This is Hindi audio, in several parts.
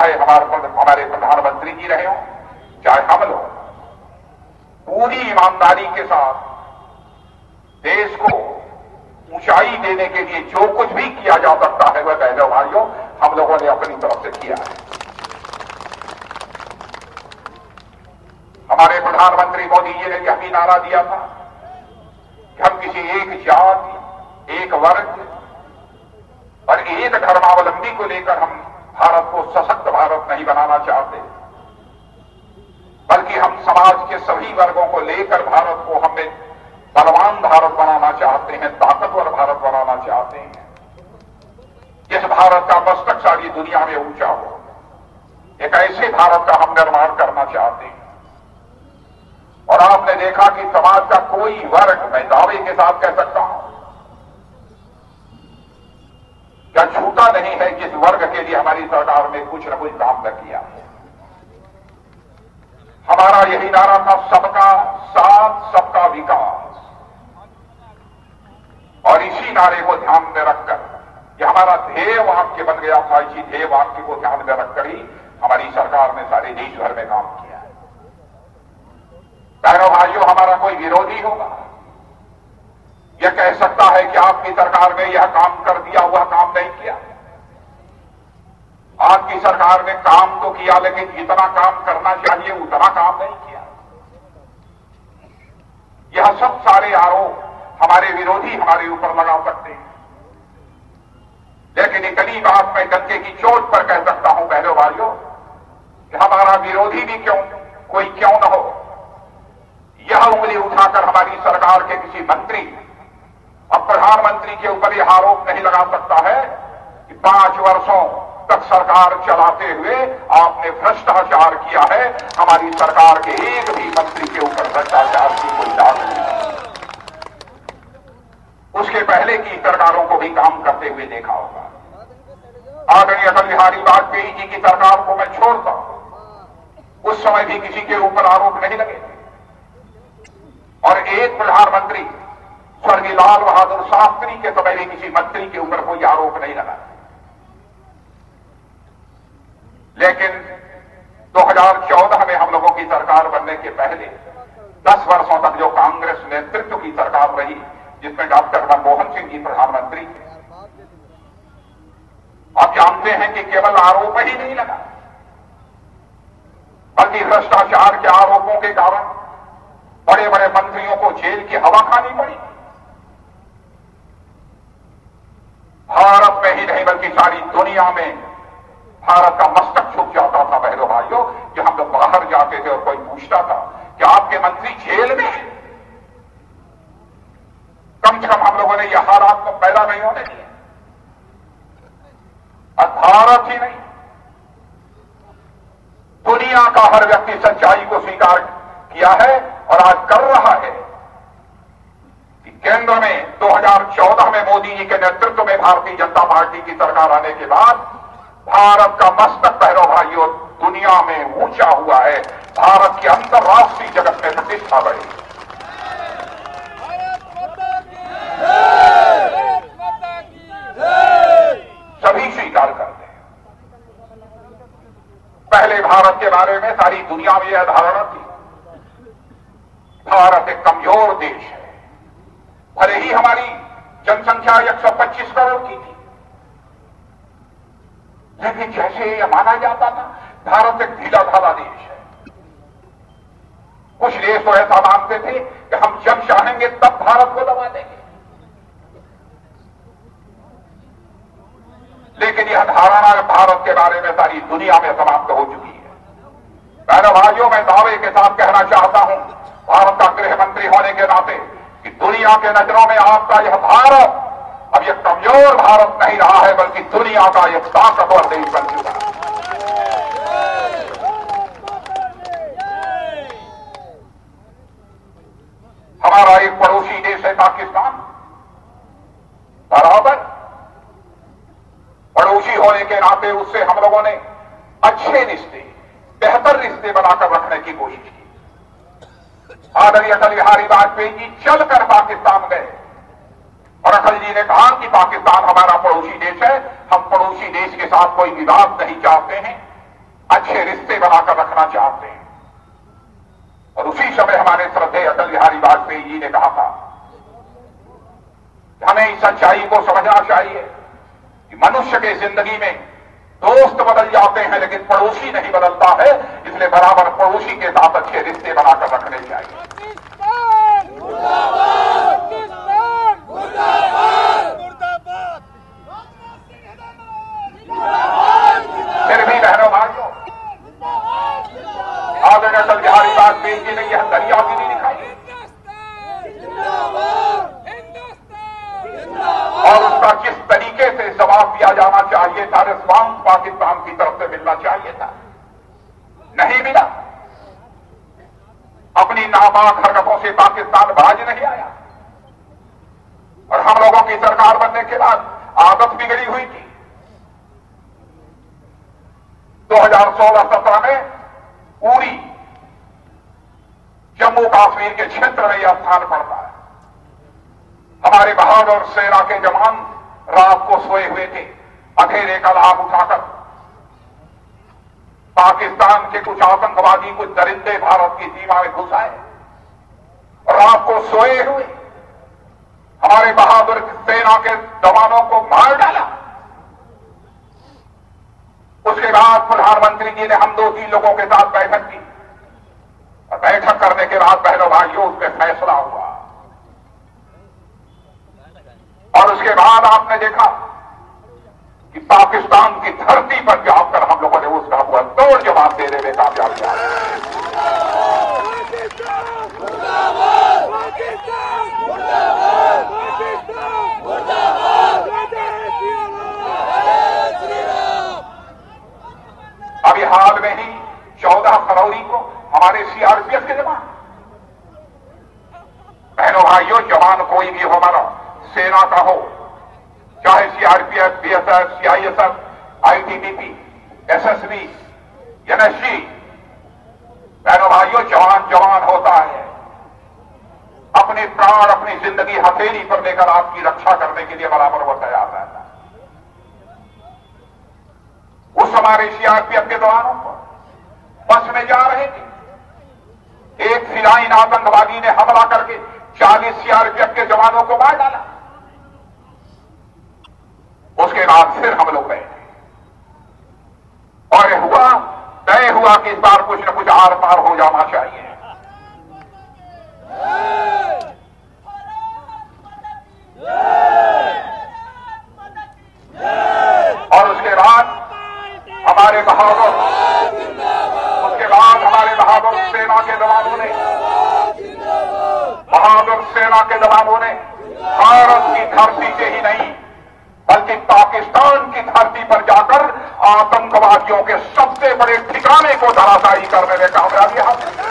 चाहे हमारे प्रधानमंत्री जी रहे हों, चाहे हम लोग, पूरी ईमानदारी के साथ देश को ऊंचाई देने के लिए जो कुछ भी किया जा सकता है वह बहनों भाइयों हम लोगों ने अपनी तरफ से किया है। हमारे प्रधानमंत्री मोदी जी ने यह भी नारा दिया था कि हम किसी एक जाति, एक वर्ग और एक धर्मावलंबी को लेकर हम भारत को सशक्त भारत नहीं बनाना चाहते, बल्कि हम समाज के सभी वर्गों को लेकर भारत को हमें बलवान भारत बनाना चाहते हैं, ताकतवर भारत बनाना चाहते हैं, जिस भारत का मस्तक सारी दुनिया में ऊंचा हो। एक ऐसे भारत का हम निर्माण करना चाहते हैं। और आपने देखा कि समाज का कोई वर्ग, मैं दावे के साथ कह सकता हूं, क्या झूठा नहीं है जिस वर्ग के लिए हमारी सरकार ने कुछ न कुछ काम न किया। हमारा यही नारा था, सबका साथ सबका विकास। और इसी नारे को ध्यान में रखकर, यह हमारा ध्येय वाक्य बन गया था, इसी ध्येय वाक्य को ध्यान में रखकर ही हमारी सरकार ने सारे देश भर में काम किया है। बहनों भाइयों, हमारा कोई विरोधी होगा यह कह सकता है कि आपकी सरकार ने यह काम कर दिया, वह काम नहीं किया। आपकी सरकार ने काम तो किया, लेकिन जितना काम करना चाहिए उतना काम नहीं किया। यह सब सारे आरोप हमारे विरोधी हमारे ऊपर लगा सकते हैं, लेकिन इतनी बात मैं डंके की चोट पर कह सकता हूं बहनों भाइयों कि हमारा विरोधी भी कोई क्यों न हो, यह उंगली उठाकर हमारी सरकार के किसी मंत्री और प्रधानमंत्री के ऊपर यह आरोप नहीं लगा सकता है कि 5 वर्षों तक सरकार चलाते हुए आपने भ्रष्टाचार किया है। हमारी सरकार के एक भी मंत्री के ऊपर भ्रष्टाचार की कोई दाग नहीं है। उसके पहले की सरकारों को भी काम करते हुए देखा होगा। आदरणीय अटल बिहारी वाजपेयी जी की सरकार को मैं छोड़ता हूं, उस समय भी किसी के ऊपर आरोप नहीं लगे और एक प्रधानमंत्री स्वर्गीय लाल बहादुर शास्त्री के समय भी किसी मंत्री के ऊपर कोई आरोप नहीं लगा। लेकिन 2014 में हम लोगों की सरकार बनने के पहले 10 वर्षों तक जो कांग्रेस नेतृत्व की सरकार रही, जिसमें डॉक्टर मनमोहन सिंह जी प्रधानमंत्री थे, आप जानते हैं कि केवल आरोप ही नहीं लगा, बल्कि भ्रष्टाचार के आरोपों के कारण बड़े बड़े मंत्रियों को जेल की हवा खानी पड़ी। भारत में ही नहीं बल्कि सारी दुनिया में भारत का मस्तक झुक जाता था बहनों भाइयों कि हम लोग बाहर जाते थे और कोई पूछता था कि आपके मंत्री जेल में हैं। कम से कम हम लोगों ने यह हालात को पैदा नहीं होने दिए। और भारत ही नहीं, दुनिया का हर व्यक्ति सच्चाई को स्वीकार किया है और आज कर रहा है कि केंद्र में 2014 में मोदी जी के नेतृत्व में भारतीय जनता पार्टी की सरकार आने के बाद भारत का मस्तक बहनों भाइयों दुनिया में ऊंचा हुआ है। भारत की अंतर्राष्ट्रीय जगत में प्रतिष्ठा बढ़ी। सभी स्वीकार करते हैं। पहले भारत के बारे में सारी दुनिया में यह धारणा थी, भारत एक कमजोर देश है। भले ही हमारी जनसंख्या 125 करोड़ की थी, लेकिन जैसे यह माना जाता था भारत एक ढीला ढाला देश है। कुछ देश तो ऐसा मानते थे कि हम जब चाहेंगे तब भारत को दबा देंगे, लेकिन यह धारणा भारत के बारे में सारी दुनिया में समाप्त हो चुकी है। बहनों भाइयों, मैं दावे के साथ कहना चाहता हूं भारत का गृह मंत्री होने के नाते कि दुनिया के नजरों में आपका यह भारत अब यह कमजोर भारत नहीं रहा है, बल्कि दुनिया का एक ताकतवर देश बन चुका है। हमारा एक पड़ोसी देश है पाकिस्तान, बराबर पड़ोसी होने के नाते उससे हम लोगों ने अच्छे रिश्ते, बेहतर रिश्ते बनाकर रखने की कोशिश की। आदरणीय अटल बिहारी वाजपेयी जी चलकर पाकिस्तान गए और अटल जी ने कहा कि पाकिस्तान हमारा पड़ोसी देश है, हम पड़ोसी देश के साथ कोई विवाद नहीं चाहते हैं, जाना चाहते हैं। और उसी समय हमारे श्रद्धेय अटल बिहारी वाजपेयी जी ने कहा था कि हमें इस सच्चाई को समझना चाहिए कि मनुष्य के जिंदगी में दोस्त बदल जाते हैं लेकिन पड़ोसी नहीं बदलता है, इसलिए बराबर पड़ोसी के साथ अच्छे रिश्ते बनाकर रखने चाहिए। फिर भी बहनों भाइयों, आदरणीय अटल बिहारी वाजपेयी जी ने यह दरियागिरी दिखाई और उसका किस तरीके से जवाब दिया जाना चाहिए था, रिस्पांस पाकिस्तान की तरफ से मिलना चाहिए था, नहीं मिला। अपनी नापाक हरकतों से पाकिस्तान बाज नहीं आया और हम लोगों की सरकार बनने के बाद आदत बिगड़ी हुई थी। 2016-17 में उरी जम्मू कश्मीर के क्षेत्र में यह स्थान पड़ता है। हमारे बहादुर सेना के जवान रात को सोए हुए थे, अंधेरे का लाभ उठाकर पाकिस्तान के कुछ आतंकवादी, कुछ दरिंदे भारत की सीमा में घुस आए और रात को सोए हुए हमारे बहादुर सेना के जवानों को मार डाला। उसके बाद प्रधानमंत्री जी ने हम 2-3 लोगों के साथ बैठक की और बैठक करने के बाद बहनों भाइयों उस पर फैसला हुआ और उसके बाद आपने देखा कि पाकिस्तान की धरती पर जाकर हम लोगों ने उसका हुआ तोड़ जवाब देने में कामयाब किया। अभी हाल में ही 14 फरवरी को हमारे सीआरपीएफ के जवान, बहनों भाइयों, जवान कोई भी हो, हमारा सेना का हो, चाहे CRPF, BSF, CISF, ITBP, SSB, NSG, बहनों भाइयों, जवान जवान होता है। अपने प्राण, अपनी जिंदगी हथेली पर लेकर आपकी रक्षा करने के लिए बराबर वो तैयार रहता है। उस हमारे सीआरपीएफ के जवानों को बस में जा रहे थे, एक फिलाइन आतंकवादी ने हमला करके 40 सीआरपीएफ के जवानों को मार डाला। उसके बाद फिर हम लोग गए और हुआ, तय हुआ कि इस बार कुछ न कुछ आर पार हो जाना चाहिए। और उसके बाद हमारे बहादुर सेना के जवानों ने, बहादुर सेना के जवानों ने भारत की धरती से ही नहीं बल्कि पाकिस्तान की धरती पर जाकर आतंकवादियों के सबसे बड़े ठिकाने को धराशायी करने में कामयाबी हासिल की।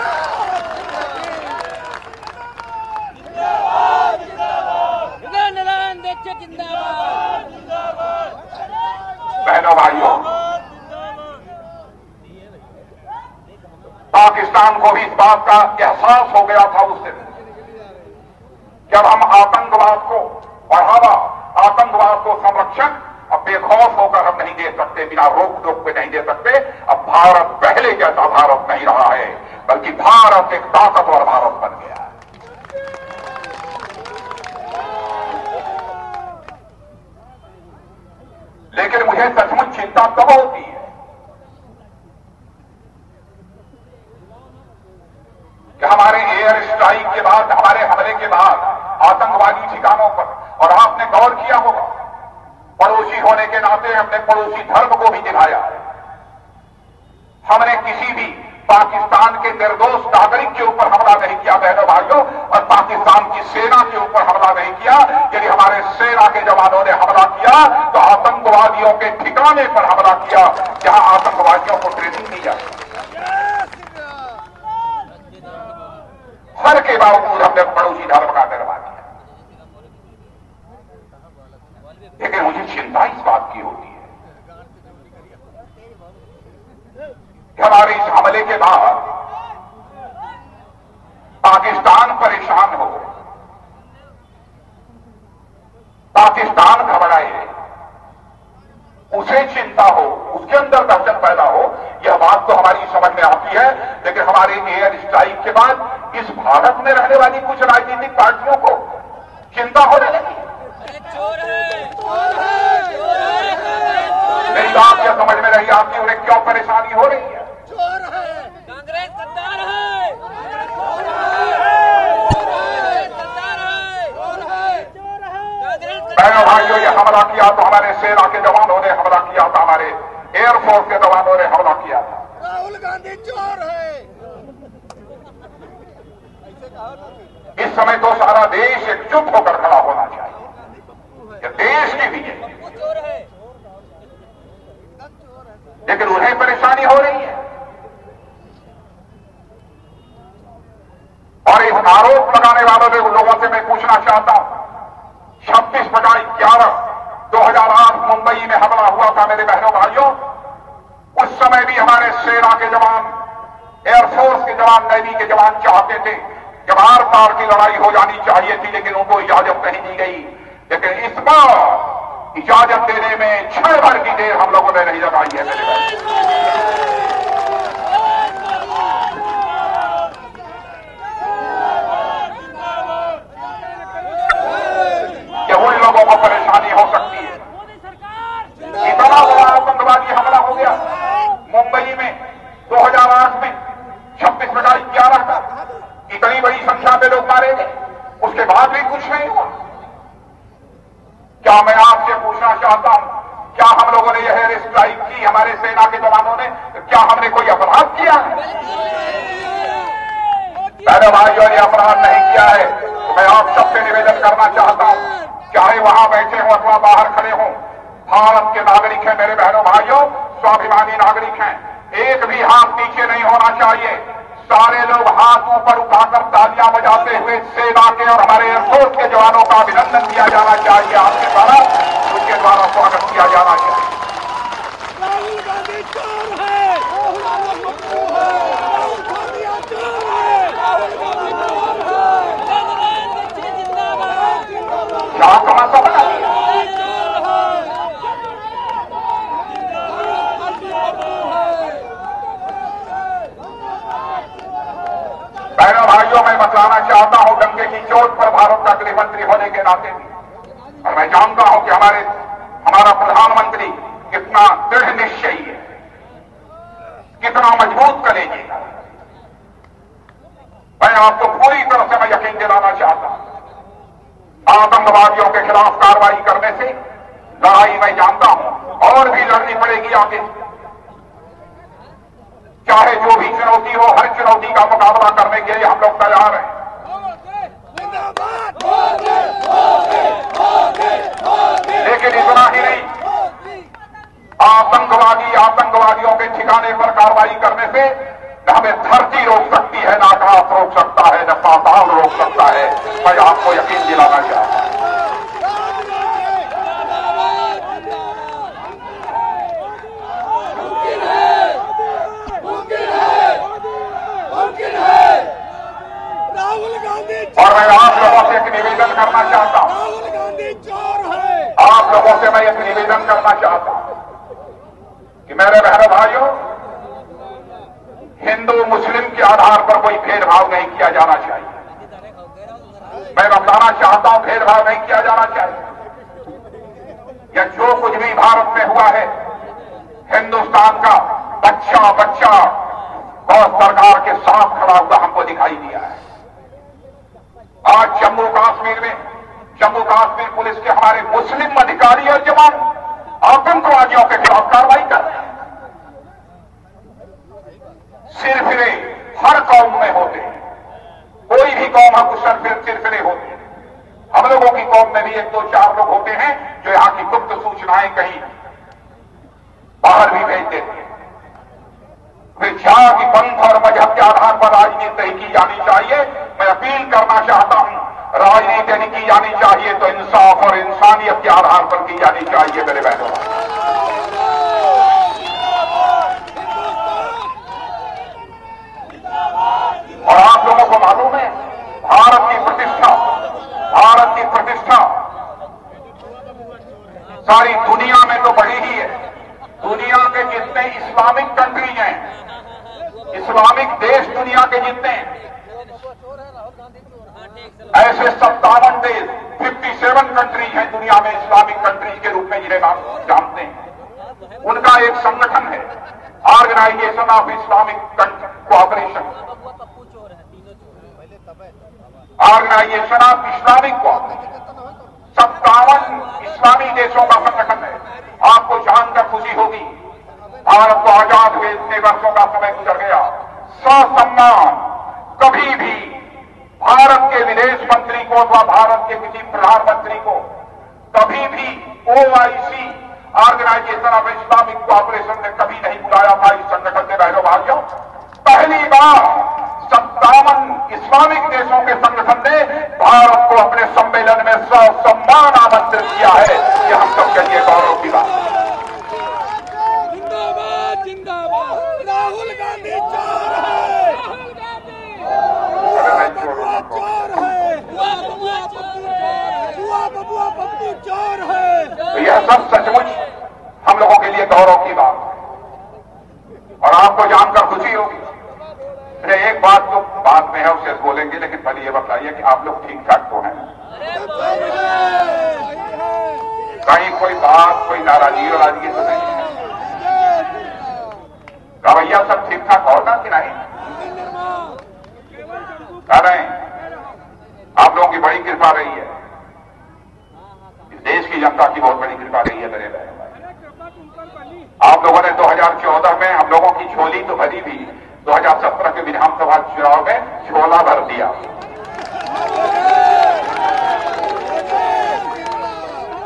बहनों भाइयों, पाकिस्तान को भी इस बात का एहसास हो गया था उस दिन जब हम आतंकवाद को बढ़ावा, आतंकवाद को संरक्षण अब बेखौफ होकर हम नहीं दे सकते, बिना रोक टोक पे नहीं दे सकते। अब भारत पहले जैसा भारत नहीं रहा है, बल्कि भारत एक ताकतवर भारत बन गया है। लेकिन मुझे सचमुच चिंता तब होती है कि हमारे एयर स्ट्राइक के बाद, हमारे हमले के बाद आतंकवादी ठिकानों पर, और आपने गौर किया होगा, पड़ोसी होने के नाते हमने पड़ोसी धर्म को भी निभाया। हमने किसी भी पाकिस्तान के निर्दोष नागरिक के ऊपर हमला नहीं किया बहनों भाइयों, और पाकिस्तान की सेना के ऊपर हमला नहीं किया। यदि हमारे सेना के जवानों ने हमला किया तो आतंकवादियों के ठिकाने पर हमला किया जहां आतंकवादियों को ट्रेनिंग दी जाती। हर के बावजूद हमने पड़ोसी धर्म का निर्वाह किया। लेकिन मुझे चिंता इस बात की होती है कि हमारे इस हमले के बाद पाकिस्तान परेशान हो, पाकिस्तान घबराए, उसे चिंता हो, उसके अंदर दहशत पैदा हो, यह बात तो हमारी समझ में आती है, लेकिन हमारे एयर स्ट्राइक के बाद इस भारत में रहने वाली कुछ राजनीतिक पार्टियों को चिंता होने लगी। मेरी बात यह समझ में नहीं आती उन्हें क्यों परेशानी हो रही है। कांग्रेस गद्दार है, बहनों भाइयों, ये हमला किया तो हमारे सेना के जवानों ने हमला किया था, हमारे एयरफोर्स के जवानों ने हमला किया था। राहुल गांधी चोर है। इस समय तो सारा देश एकजुट होकर खड़ा होना चाहिए, यह देश की भी है, लेकिन उन्हें परेशानी हो रही है। और इस आरोप लगाने वालों ने उन लोगों से मैं पूछना चाहता हूं, 26/11/2008 मुंबई में हमला हुआ था मेरे बहनों भाइयों, उस समय भी हमारे सेना के जवान, एयरफोर्स के जवान, नेवी के जवान चाहते थे कि आर पार की लड़ाई हो जानी चाहिए थी, लेकिन उनको इजाजत नहीं दी गई। लेकिन इस बार इजाजत देने में क्षण भर की देर हम लोगों ने नहीं लगाई है मेरे भाई। उन लोगों को परेशानी हो सकती है। इतना बड़ा आतंकवादी हमला हो गया मुंबई में 2008 में, 26/11 का, इतनी बड़ी संख्या में लोग मारे गए, उसके बाद भी कुछ नहीं हुआ। क्या मैं आपसे पूछना चाहता हूं, क्या हम लोगों ने यह एयर स्ट्राइक की, हमारे सेना के जवानों ने, क्या हमने कोई अपराध किया है? मेरे भाइयों ने अपराध नहीं किया है। तो मैं आप सबसे निवेदन करना चाहता हूं, चाहे वहां बैठे हों अथवा बाहर खड़े हों, भारत के नागरिक हैं मेरे बहनों भाइयों, स्वाभिमानी नागरिक हैं, एक भी हाथ नीचे नहीं होना चाहिए। सारे लोग हाथ ऊपर उठाकर तालियां बजाते हुए सेना के और हमारे एयरफोर्स के जवानों का अभिनंदन किया जाना चाहिए, आपके द्वारा उनके द्वारा स्वागत किया जाना चाहिए। राहुल गांधी चोर है। क्या तमाशा बना दिया? बहनों भाइयों, मैं बतलाना चाहता हूं दंगे की चोट पर भारत का गृह मंत्री होने के नाते भी, और मैं जानता हूं कि हमारा प्रधानमंत्री कितना दृढ़ निश्चयी है, कितना मजबूत कलेजी है। मैं आपको पूरी तरह से मैं यकीन दिलाना चाहता हूं, आतंकवादियों के खिलाफ कार्रवाई करने से लड़ाई मैं जानता हूं और भी लड़नी पड़ेगी आगे, चाहे जो भी चुनौती हो, हर चुनौती का मुकाबला करने के लिए हम लोग तैयार हैं। लेकिन इतना ही नहीं, आतंकवादियों के ठिकाने पर कार्रवाई करने से न हमें धरती रोक सकती है, न आकाश रोक सकता है, न पाताल रोक सकता है। मैं आपको यकीन दिलाना चाहता हूं। और मैं आप लोगों से एक निवेदन करना चाहता हूं, राहुल गांधी चोर है। आप लोगों से मैं एक निवेदन करना चाहता हूं कि मेरे बहनों भाइयों, हिंदू मुस्लिम के आधार पर कोई भेदभाव नहीं किया जाना चाहिए। मैं बताना चाहता हूं, भेदभाव नहीं किया जाना चाहिए। या जो कुछ भी भारत में हुआ है, हिंदुस्तान का बच्चा बच्चा बहुत सरकार के साथ खड़ा हुआ हमको दिखाई दिया है। आज जम्मू कश्मीर पुलिस के हमारे मुस्लिम अधिकारी और जवान आतंकवादियों के खिलाफ कार्रवाई कर रहे हैं। सिरफिरे हर कौम में होते हैं, कोई भी कौम हम सिरफिरे होते हैं। हम लोगों की कौम में भी 1-2-4 लोग होते हैं जो यहां की गुप्त सूचनाएं कहीं बाहर भी भेज देते हैं। वे जाति, पंथ और मजहब के आधार पर राजनीति नहीं की जानी चाहिए। मैं अपील करना चाहता हूं, राजनीति नहीं की जानी चाहिए तो इंसाफ और इंसानियत के आधार पर की जानी चाहिए मेरे बहनों। और आप लोगों को मालूम है, भारत की प्रतिष्ठा सारी दुनिया में तो बढ़ी ही है। दुनिया के जितने इस्लामिक कंट्री कंट्रीज हैं, इस्लामिक देश दुनिया के जितने हैं, ऐसे 57 देश 57 कंट्रीज हैं दुनिया में इस्लामिक कंट्रीज के रूप में जिन्हें आप जानते हैं। उनका एक संगठन है organization of Islamic cooperation, organization of Islamic cooperation 57 इस्लामी देशों का संगठन है। आपको जानकर खुशी होगी, भारत को आजाद हुए इतने वर्षों का समय गुजर गया, ससम्मान कभी भी भारत के विदेश मंत्री को अथवा भारत के किसी प्रधानमंत्री को कभी भी OIC organization of Islamic cooperation ने कभी नहीं बुलाया था इस संगठन से। बहनों भाइयों, पहली बार 57 इस्लामिक देशों के संगठन ने भारत को अपने सम्मेलन में ससम्मान आमंत्रित किया है। ये हम सबके लिए गौरव की बात है। जिंदाबाद जिंदाबाद, राहुल गांधी चोर है, चोर है, बबुआ पप्पू चोर है। तो यह सब सचमुच हम लोगों के लिए गौरव की बात है और आपको जानकर खुशी होगी। अरे एक बात तो बाद में है, उसे बोलेंगे, लेकिन पहले ये बताइए कि आप लोग ठीक ठाक तो हैं? कहीं कोई बात, कोई नाराजगी वाराजगी तो नहीं है? रवैया सब ठीक ठाक होगा कि नहीं? कह रहे हैं आप लोगों की बड़ी कृपा रही है, इस देश की जनता की बहुत बड़ी कृपा रही है मेरे भाई। आप लोगों ने 2014 में हम लोगों की झोली तो भरी भी, 2017 के विधानसभा चुनाव में झोला भर दिया।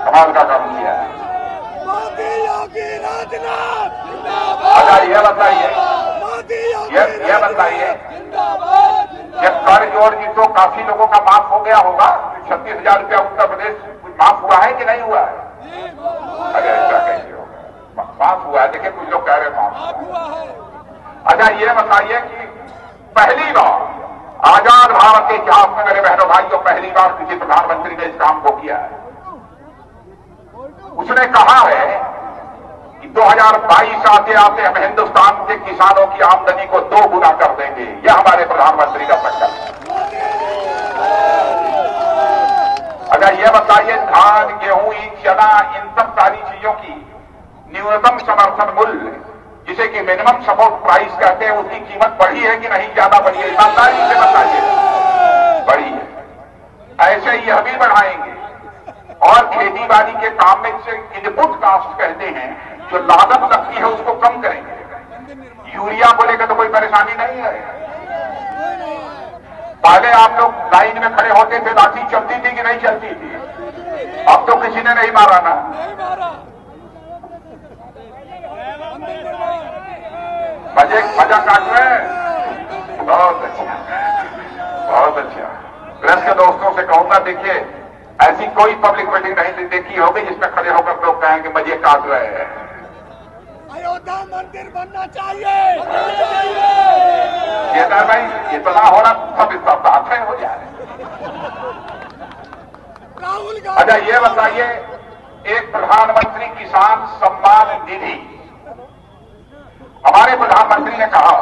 कमाल का काम किया है। मोदी योगी राजनाथ अच्छा ये बताइए, ये बताइए, ये कर जोड़ जी तो काफी लोगों का माफ हो गया होगा, 36,000 रुपया उत्तर प्रदेश माफ हुआ है कि नहीं हुआ है? अरे ऐसा कैसे होगा, माफ हुआ है? देखिए कुछ लोग कह रहे माफ हुआ है। अच्छा ये बताइए कि पहली बार आजाद भारत के इतिहास में मेरे बहनों भाइयों पहली बार किसी प्रधानमंत्री ने इस काम को किया है। उसने कहा है कि 2022 आते आते हम हिंदुस्तान के किसानों की आमदनी को 2 गुना कर देंगे। यह हमारे प्रधानमंत्री का संकल्प है। अच्छा ये बताइए, धान, गेहूं, चना, इन सब सारी चीजों की न्यूनतम समर्थन मूल्य, जिसे कि मिनिमम सपोर्ट प्राइस कहते हैं, उसकी कीमत बढ़ी है कि नहीं? ज्यादा बढ़ी है? ईमानदारी से बताइए। बढ़ी है। ऐसे ही यह भी बढ़ाएंगे और खेती बाड़ी के काम में जिसे इनपुट कास्ट कहते हैं, जो लागत लगती है, उसको कम करेंगे। यूरिया को लेकर तो कोई परेशानी नहीं है। पहले आप लोग लाइन में खड़े होते थे, लाठी चलती थी कि नहीं चलती थी? अब तो किसी ने नहीं मारा ना। मजा काट रहे हैं। बहुत अच्छा, बहुत अच्छा। प्रेस के दोस्तों से कहूंगा, देखिए ऐसी कोई पब्लिक मीटिंग नहीं देखी होगी जिसमें खड़े होकर लोग कहेंगे मजे काट रहे हैं। अयोध्या मंदिर बनना चाहिए। केदार भाई इतना हो रहा, सब इसका बात है हो जाए। राहुल गांधी। अच्छा ये बताइए, एक प्रधानमंत्री किसान सम्मान निधि, हमारे प्रधानमंत्री ने कहा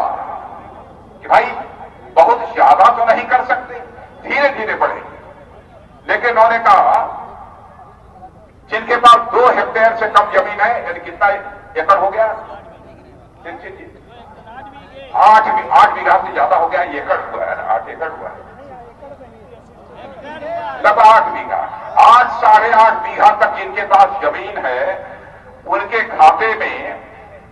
कि भाई बहुत ज्यादा तो नहीं कर सकते, धीरे धीरे बढ़ेगी, लेकिन उन्होंने कहा जिनके पास 2 हेक्टेयर से कम जमीन है, यानी कितना एकड़ हो गया? 8 बीघा से ज्यादा हो गया, एकड़ हुआ है ना, 8 एकड़ हुआ है, लगभग 8 बीघा, 8 साढ़े 8 बीघा तक जिनके पास जमीन है, उनके खाते में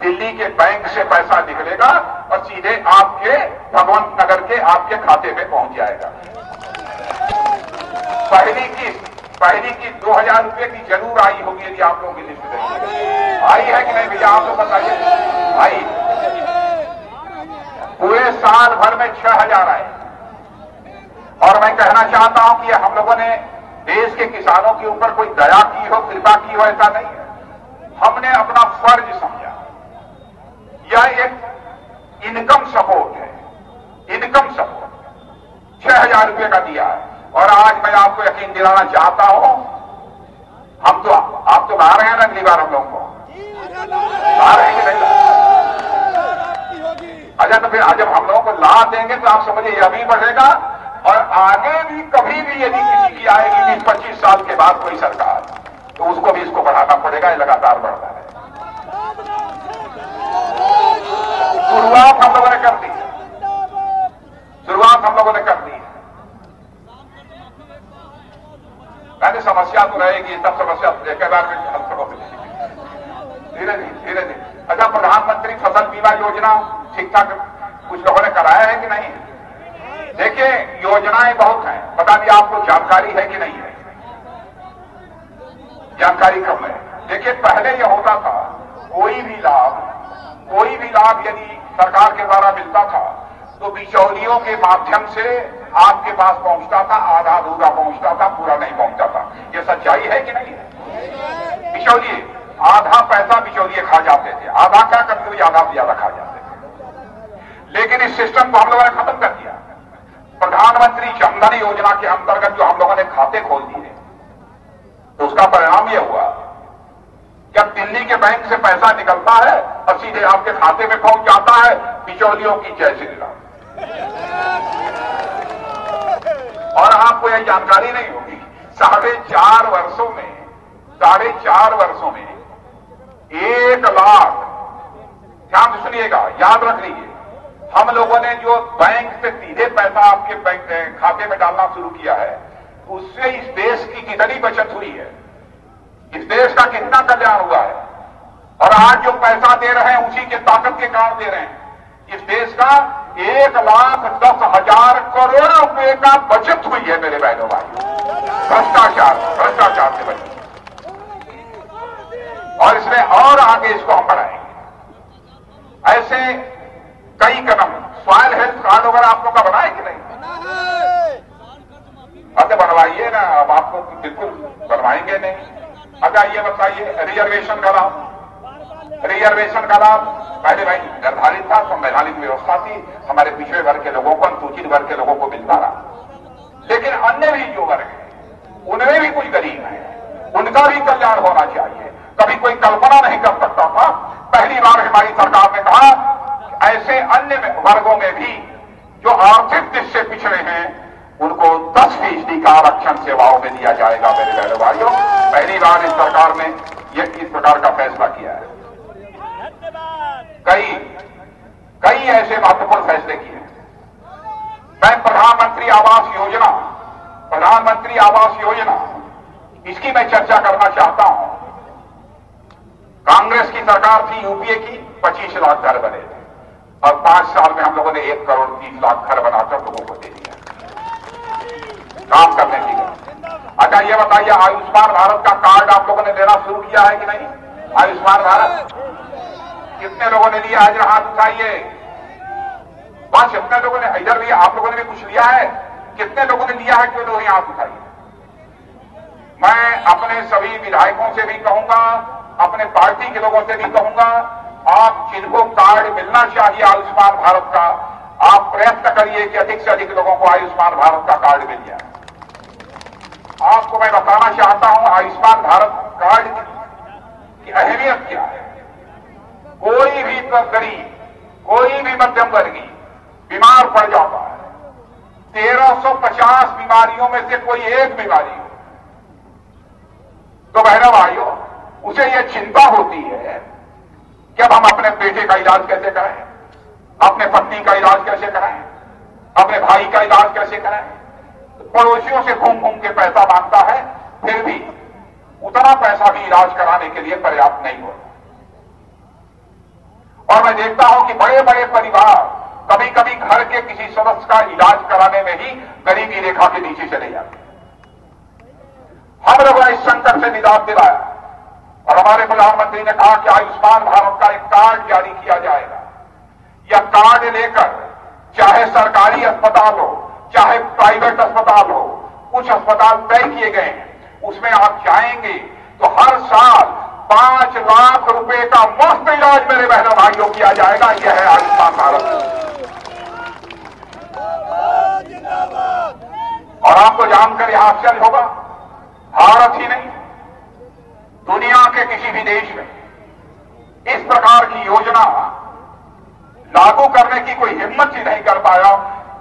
दिल्ली के बैंक से पैसा निकलेगा और सीधे आपके भगवंत नगर के आपके खाते में पहुंच जाएगा। पहली किस्त 2000 रुपए की जरूर आई होगी, यदि आप लोगों की लिस्ट में आई है कि नहीं भैया? आप लोग बताइए। आई। पूरे साल भर में 6000 आए। और मैं कहना चाहता हूं कि हम लोगों ने देश के किसानों के ऊपर कोई दया की हो, कृपा की हो, ऐसा नहीं है। हमने अपना फर्ज समझा। यह एक इनकम सपोर्ट है, इनकम सपोर्ट 6000 रुपए का दिया है। और आज मैं आपको यकीन दिलाना चाहता हूं, आप तो ला रहे हैं ना अगली बार हम लोगों को, ला रहे हैं कि नहीं? अच्छा, तो फिर जब हम लोगों को लाभ देंगे तो आप समझिए यह भी बढ़ेगा और आगे भी कभी भी यदि किसी की आएगी 20-25 साल के बाद कोई सरकार, तो उसको भी इसको बढ़ाना पड़ेगा। ये लगातार बढ़ता है। शुरुआत हम लोगों ने कर दी, शुरुआत हम लोगों ने कर दी है। मैंने समस्या तो रहेगी, सब समस्या एक बार में हल करोगे धीरे धीरे। अच्छा, प्रधानमंत्री फसल बीमा योजना ठीक ठाक कुछ लोगों ने कराया है कि नहीं? देखिए, योजनाएं बहुत हैं, बता दिया आपको, जानकारी है कि नहीं है? जानकारी कम है। देखिए, पहले यह होता था कोई भी लाभ यदि सरकार के द्वारा मिलता था तो बिचौलियों के माध्यम से आपके पास पहुंचता था, आधा अधूरा पहुंचता था, पूरा नहीं पहुंचता था। यह सच्चाई है कि नहीं है? बिचौलिए आधा पैसा बिचौलिए खा जाते थे, आधा क्या करते हुए आधा से ज्यादा खा जाते थे। लेकिन इस सिस्टम को हम लोगों ने खत्म कर दिया। प्रधानमंत्री जनधन योजना के अंतर्गत जो हम लोगों ने खाते खोल दिए, तो उसका परिणाम यह हुआ, जब दिल्ली के बैंक से पैसा निकलता है और सीधे आपके खाते में पहुंच जाता है, बिचौलियों की जय श्री राम। और आपको यह जानकारी नहीं होगी, 4.5 वर्षों में 1 लाख, ध्यान से सुनिएगा, याद रख लीजिए, हम लोगों ने जो बैंक से सीधे पैसा आपके बैंक खाते में डालना शुरू किया है, उससे इस देश की कितनी बचत हुई है, इस देश का कितना कल्याण हुआ है। और आज जो पैसा दे रहे हैं उसी के ताकत के कारण दे रहे हैं। इस देश का 1,10,000 करोड़ रुपए का बचत हुई है मेरे बहनों भाई, भ्रष्टाचार से बचत। और इसमें और आगे इसको हम बढ़ाएंगे। ऐसे कई कदम, सॉइल हेल्थ कार्ड वगैरह आप लोग का बनाए कि नहीं? अच्छा, बनवाइए ना, अब आपको बिल्कुल बनवाएंगे नहीं। अच्छा, ये बताइए, रिजर्वेशन का लाभ पहले भाई निर्धारित था, संवैधानिक व्यवस्था थी, हमारे पिछड़े वर्ग के लोगों को, अनुसूचित वर्ग के लोगों को मिलता रहा। लेकिन अन्य भी जो वर्ग है उनमें भी कुछ गरीब है, उनका भी कल्याण होना चाहिए। कभी कोई कल्पना नहीं कर सकता था, पहली बार हमारी सरकार ने कहा ऐसे अन्य वर्गों में भी जो आर्थिक दृष्टि से पिछड़े हैं उनको 10% का आरक्षण सेवाओं में दिया जाएगा। मेरे बहनों भाइयों, पहली बार इस सरकार ने इस प्रकार का फैसला किया है। कई ऐसे महत्वपूर्ण फैसले किए। मैं प्रधानमंत्री आवास योजना इसकी मैं चर्चा करना चाहता हूं। कांग्रेस की सरकार थी, यूपीए की, 25 लाख घर बने थे और 5 साल में हम लोगों ने 1,30,00,000 घर बनाकर लोगों को दे दिया काम करने की। अच्छा, ये बताइए, आयुष्मान भारत का कार्ड आप लोगों ने देना शुरू किया है कि नहीं? आयुष्मान भारत कितने लोगों ने लिया है? जरा हाथ उठाइए। बस कितने लोगों ने? इधर भी आप लोगों ने भी कुछ लिया है? कितने लोगों ने लिया है? क्यों लोग हाथ उठाइए। मैं अपने सभी विधायकों से भी कहूंगा, अपने पार्टी के लोगों से भी कहूंगा, आप जिनको कार्ड मिलना चाहिए आयुष्मान भारत का, आप प्रयत्न करिए कि अधिक से अधिक लोगों को आयुष्मान भारत का कार्ड मिल जाए। आपको मैं बताना चाहता हूं आयुष्मान भारत कार्ड की अहमियत क्या है। कोई भी गरीब, कोई भी मध्यम वर्गीय बीमार पड़ जाता है, 1350 बीमारियों में से कोई एक बीमारी हो तो बहनों भाइयों उसे यह चिंता होती है कि अब हम अपने बेटे का इलाज कैसे कराएं, अपने पत्नी का इलाज कैसे कराएं, अपने भाई का इलाज कैसे कराएं। पड़ोसियों से घूम घूम के पैसा मांगता है, फिर भी उतना पैसा भी इलाज कराने के लिए पर्याप्त नहीं होता। और मैं देखता हूं कि बड़े बड़े परिवार कभी कभी घर के किसी सदस्य का इलाज कराने में ही गरीबी रेखा के नीचे चले जाते। हम लोगों ने इस संकट से निजात दिलाया और हमारे प्रधानमंत्री ने कहा कि आयुष्मान भारत का एक कार्ड जारी किया जाएगा। यह कार्ड लेकर चाहे सरकारी अस्पताल हो चाहे प्राइवेट अस्पताल हो, कुछ अस्पताल तय किए गए हैं, उसमें आप जाएंगे तो हर साल 5 लाख रुपए का मुफ्त इलाज मेरे बहनों भाइयों किया जाएगा। यह है आयुष्मान भारत। और आपको जानकर यह आश्चर्य होगा, भारत ही नहीं दुनिया के किसी भी देश में इस प्रकार की योजना लागू करने की कोई हिम्मत ही नहीं कर पाया।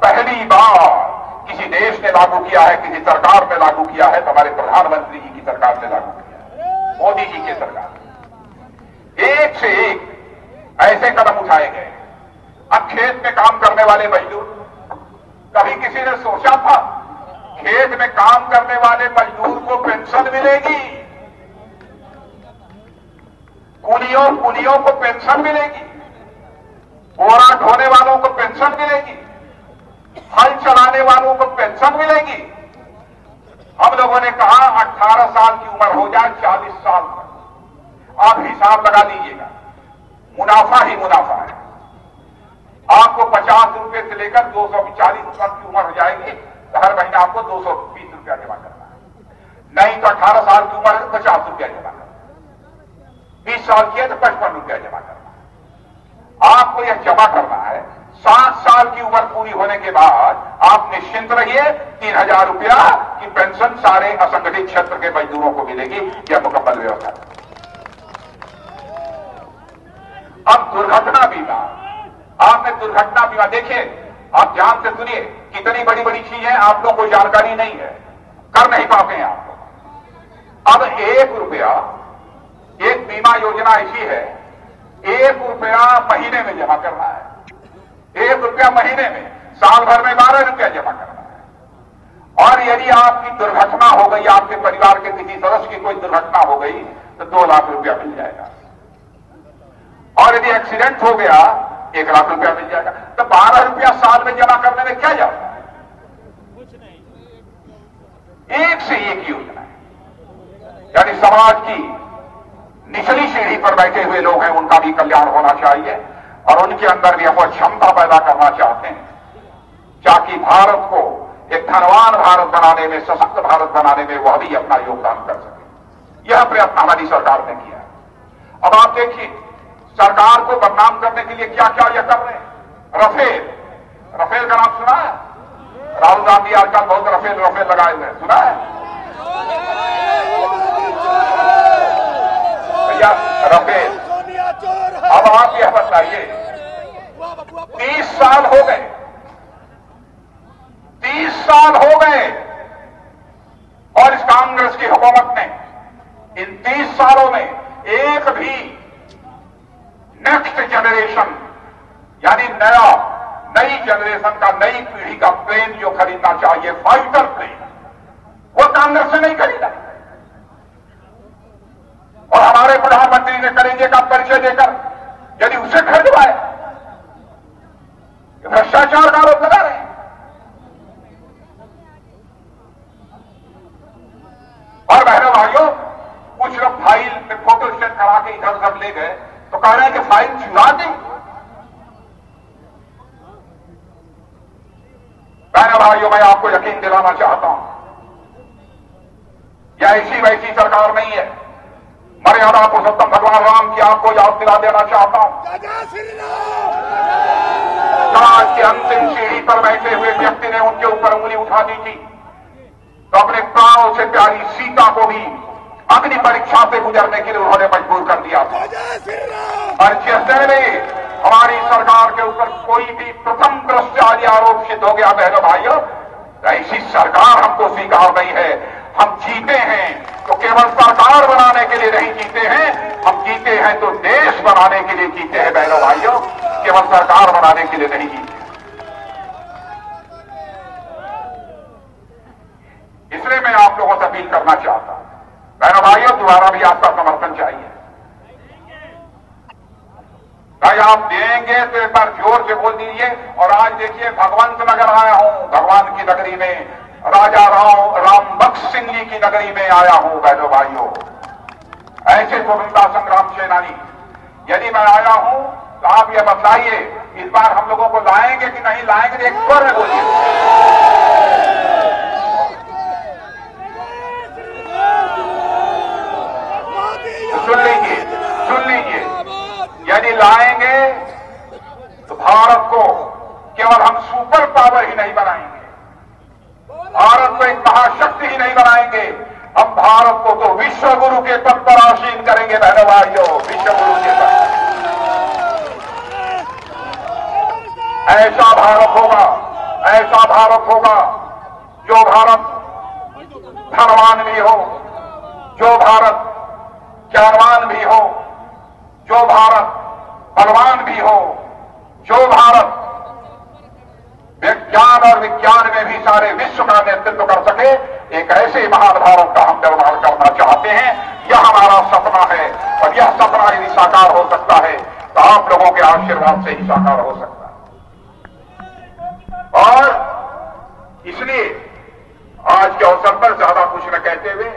पहली बार किसी देश ने लागू किया है, किसी सरकार ने लागू किया है, तो हमारे प्रधानमंत्री जी की सरकार ने लागू किया है, मोदी जी की सरकार। एक से एक ऐसे कदम उठाए गए। अब खेत में काम करने वाले मजदूर, कभी किसी ने सोचा था खेत में काम करने वाले मजदूर को पेंशन मिलेगी? कुलियों को पेंशन मिलेगी? बोरा ढोने वालों को पेंशन मिलेगी? हल चलाने वालों को पेंशन मिलेगी? हम लोगों ने कहा 18 साल की उम्र हो जाए 40 साल तक। आप हिसाब लगा लीजिएगा, मुनाफा ही मुनाफा है। आपको 50 रुपए से लेकर 240 साल की उम्र हो जाएगी तो हर महीने आपको 220 रुपया जमा करना है। नहीं तो 18 साल की उम्र है तो 50 रुपया जमा करना है। 20 साल की है तो 55 रुपया जमा करना है। आपको यह जमा करना है। 60 साल की उम्र पूरी होने के बाद आप निश्चिंत रहिए 3000 रुपया की पेंशन सारे असंगठित क्षेत्र के मजदूरों को मिलेगी। यह मुकम्मल व्यवस्था है। अब दुर्घटना बीमा, आपने दुर्घटना बीमा देखिए, आप ध्यान से सुनिए, कितनी बड़ी बड़ी चीजें आप लोगों को जानकारी नहीं है, कर नहीं पाते हैं आप लोग। अब 1 रुपया, एक बीमा योजना ऐसी है, 1 रुपया महीने में जमा करना है। 1 रुपया महीने में, साल भर में 12 रुपया जमा करना है। और यदि आपकी दुर्घटना हो गई, आपके परिवार के किसी सदस्य की कोई दुर्घटना हो गई तो 2 लाख रुपया मिल जाएगा। और यदि एक्सीडेंट हो गया 1 लाख रुपया मिल जाएगा। तो 12 रुपया साल में जमा करने में क्या जाता है? कुछ नहीं। एक से एक योजना है। यानी समाज की निचली सीढ़ी पर बैठे हुए लोग हैं, उनका भी कल्याण होना चाहिए और उनके अंदर भी हम क्षमता पैदा करना चाहते हैं ताकि भारत को एक धनवान भारत बनाने में, सशक्त भारत बनाने में वह भी अपना योगदान कर सके। यह प्रयत्न हमारी सरकार ने किया। अब आप देखिए, सरकार को बदनाम करने के लिए क्या क्या यह कर रहे हैं। रफेल का नाम सुना है? राहुल गांधी आजकल बहुत रफेल लगाए हुए हैं, सुना है भैया? रफेल। अब आप यह बताइए, 30 साल हो गए, 30 साल हो गए और इस कांग्रेस की हुकूमत ने इन 30 सालों में एक भी नेक्स्ट जनरेशन यानी नई जनरेशन का, नई पीढ़ी का प्लेन जो खरीदना चाहिए, फाइटर प्लेन, वो कांग्रेस ने नहीं खरीदा। और हमारे प्रधानमंत्री ने करेंगे का परिचय देकर यदि उसे खरीदवाए, भ्रष्टाचार का आरोप लगा रहे हैं। और बहनों भाइयों, कुछ लोग फाइल में फोटो स्टेट करा के इधर उधर ले गए तो कह रहे हैं कि फाइल चुरा दी। बहनों भाइयों, मैं आपको यकीन दिलाना चाहता हूं, यह ऐसी वैसी सरकार नहीं है। मर्यादा पुरुषोत्तम भगवान राम की आपको याद दिला देना चाहता हूं। समाज की अंतिम सीढ़ी पर बैठे हुए व्यक्ति ने उनके ऊपर उंगली उठा दी थी तो अपने प्राणों से प्यारी सीता को भी अग्नि परीक्षा से गुजरने के लिए उन्होंने मजबूर कर दिया था। और जिस दिन हमारी सरकार के ऊपर कोई भी प्रथम भ्रष्टाचारी आरोप सिद्ध हो गया, बहनों भाइयों, ऐसी सरकार हमको स्वीकार नहीं है। हम जीते हैं तो केवल सरकार बनाने के लिए नहीं जीते हैं, हम जीते हैं तो देश बनाने के लिए जीते हैं बहनों भाइयों, केवल सरकार बनाने के लिए नहीं जीते। इसलिए मैं आप लोगों से अपील करना चाहता हूं, बहनों भाइयों, दोबारा भी आपका समर्थन चाहिए। भाई आप देंगे तो एक बार जोर से बोल दीजिए। और आज देखिए, भगवंत नगर आया हूं, भगवान की नगरी में, राजा राम बख्श सिंह जी की नगरी में आया हूं बहनों भाइयों। ऐसे स्वतंत्रता संग्राम सेनानी यदि मैं आया हूं तो आप ये बताइए, इस बार हम लोगों को लाएंगे कि नहीं लाएंगे? एक स्वर में बोलिए। सुन लीजिए, यदि लाएंगे तो भारत को केवल हम सुपर पावर ही नहीं बनाएंगे, भारत को एक महाशक्ति ही नहीं बनाएंगे, हम भारत को तो विश्व गुरु के पद पर आसीन करेंगे बहनों भाइयों, विश्व गुरु के पद। ऐसा भारत होगा जो भारत धनवान भी हो, जो भारत ज्ञानवान भी हो, जो भारत बलवान भी हो, जो भारत विज्ञान और विज्ञान में भी सारे विश्व का नेतृत्व कर सके। एक ऐसे महान भारत का हम निर्माण करना चाहते हैं। यह हमारा सपना है और यह सपना यदि साकार हो सकता है तो आप लोगों के आशीर्वाद से ही साकार हो सकता है। और इसलिए आज के अवसर पर ज्यादा कुछ न कहते हुए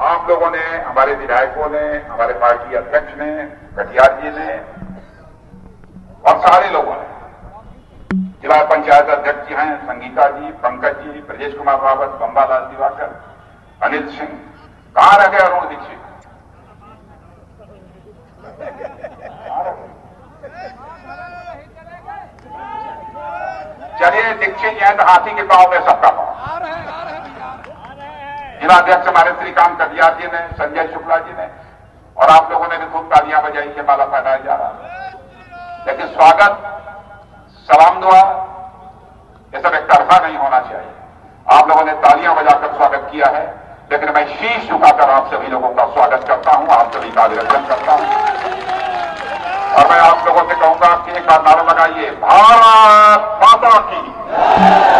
आप लोगों ने, हमारे विधायकों ने, हमारे पार्टी अध्यक्ष ने, कटियार जी ने और सारे लोगों ने, जिला पंचायत अध्यक्ष जी हैं संगीता जी, पंकज जी, ब्रजेश कुमार रावत, बंबालाल दिवाकर, अनिल सिंह, कहां रह गए अरुण दीक्षित? चलिए दीक्षित जी हैं तो हाथी के पांव में सबका पांव। जिलाध्यक्ष हमारे श्रीकांत कटियार जी ने, संजय शुक्ला जी ने, और आप लोगों ने भी खूब तालियां बजाई के माला पहनाया जा रहा है। लेकिन स्वागत, सलाम दुआ ये सब एक तरफा नहीं होना चाहिए। आप लोगों ने तालियां बजाकर स्वागत किया है, लेकिन मैं शीश झुकाकर आप सभी लोगों का स्वागत करता हूं, आप सभी का अभिनंदन करता हूं। और मैं आप लोगों से कहूंगा कि एक बार नारा लगाइए, भारत माता की।